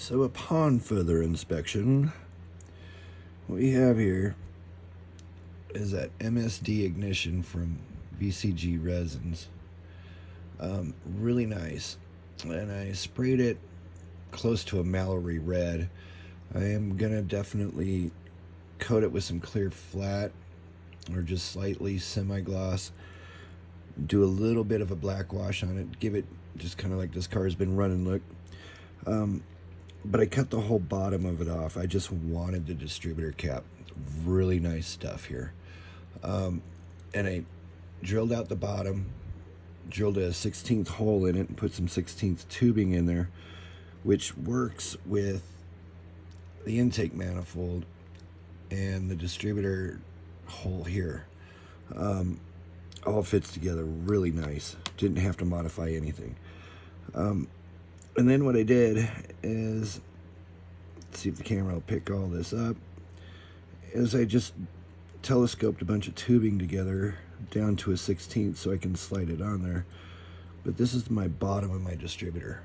So upon further inspection, what we have here is that MSD ignition from VCG resins. Really nice. And I sprayed it close to a Mallory red. I am gonna definitely coat it with some clear flat or just slightly semi-gloss. Do a little bit of a black wash on it. Give it just kind of like this car's been running look. But I cut the whole bottom of it off. I just wanted the distributor cap. Really nice stuff here. And I drilled out the bottom, drilled a 16th hole in it and put some 16th tubing in there, which works with the intake manifold and the distributor hole here. All fits together really nice. Didn't have to modify anything. And then what I did is, let's see if the camera will pick all this up, is I just telescoped a bunch of tubing together down to a 16th so I can slide it on there. But this is my bottom of my distributor.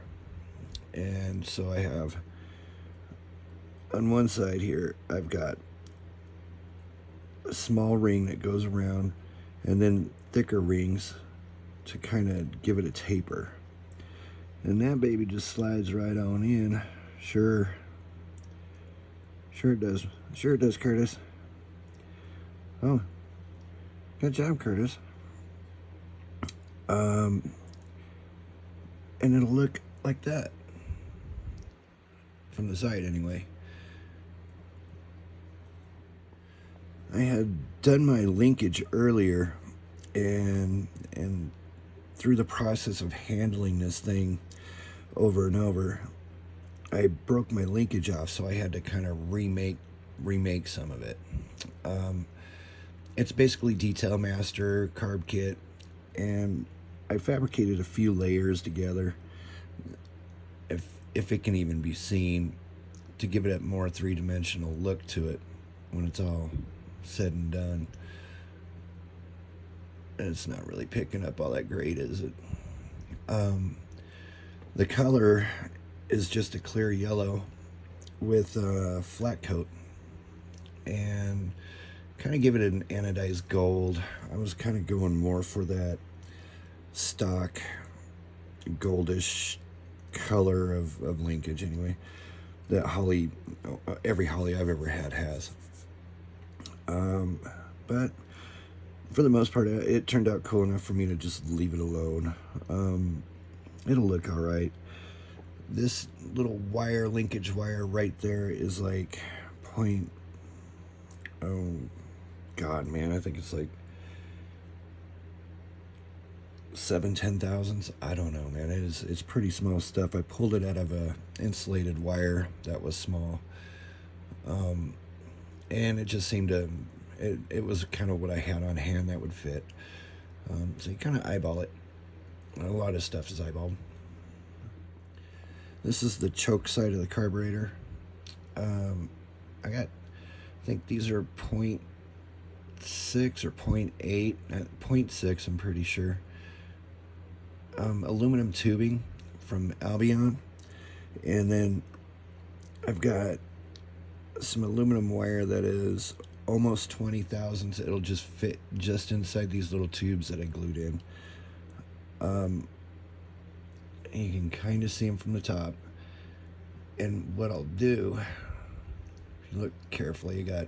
And so I have, on one side here, I've got a small ring that goes around and then thicker rings to kind of give it a taper. And that baby just slides right on in. Sure it does. Sure it does, Curtis. Oh, good job, Curtis. And it'll look like that from the side anyway. I had done my linkage earlier, and through the process of handling this thing over and over, I broke my linkage off, so I had to kind of remake some of it. It's basically Detail Master, Carb Kit, and I fabricated a few layers together, if it can even be seen, to give it a more three-dimensional look to it when it's all said and done. And it's not really picking up all that great, is it? The color is just a clear yellow with a flat coat, and kind of give it an anodized gold. I was kind of going more for that stock goldish color of linkage anyway, that Holly, every Holly I've ever had has. But for the most part, it turned out cool enough for me to just leave it alone. It'll look all right. This little wire, linkage wire right there is like oh God, man, I think it's like 7/10,000ths. I don't know, man. It's pretty small stuff. I pulled it out of a insulated wire that was small, and it just seemed to. It was kind of what I had on hand that would fit. So you kind of eyeball it. A lot of stuff is eyeballed. This is the choke side of the carburetor. I think these are 0.6 or 0.8. 0.6, I'm pretty sure. Aluminum tubing from Albion. And then I've got some aluminum wire that is almost 20,000ths. It'll just fit just inside these little tubes that I glued in. You can kind of see them from the top. And what I'll do, if you look carefully, you got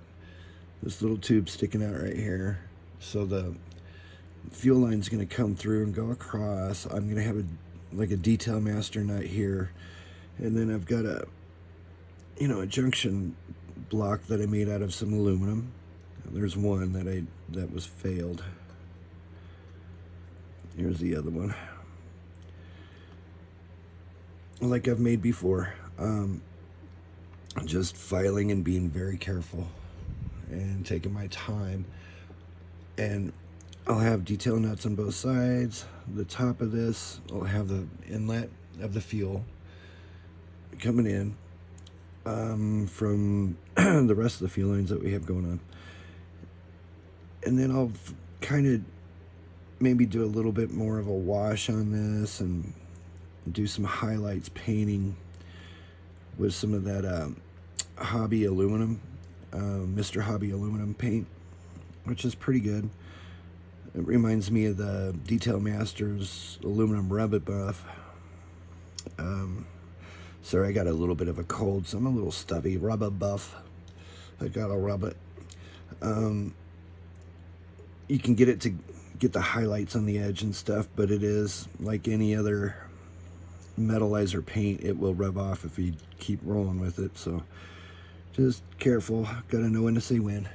this little tube sticking out right here. So the fuel line's going to come through and go across. I'm going to have a Detail Master nut here. And then I've got a junction block that I made out of some aluminum. There's one that was failed. Here's the other one, like I've made before. Just filing and being very careful and taking my time. And I'll have detail nuts on both sides. The top of this, I'll have the inlet of the fuel coming in from the rest of the fuel lines that we have going on. And then I'll kind of maybe do a little bit more of a wash on this and do some highlights, painting, with some of that Hobby Aluminum, Mr. Hobby Aluminum paint, which is pretty good. It reminds me of the Detail Masters Aluminum Rub It Buff. Sorry, I got a little bit of a cold, so I'm a little stuffy. Rub It Buff. I gotta rub it. You can get it to get the highlights on the edge and stuff, but it is like any other metalizer paint. It will rub off if you keep rolling with it, so just careful. Gotta know when to say when.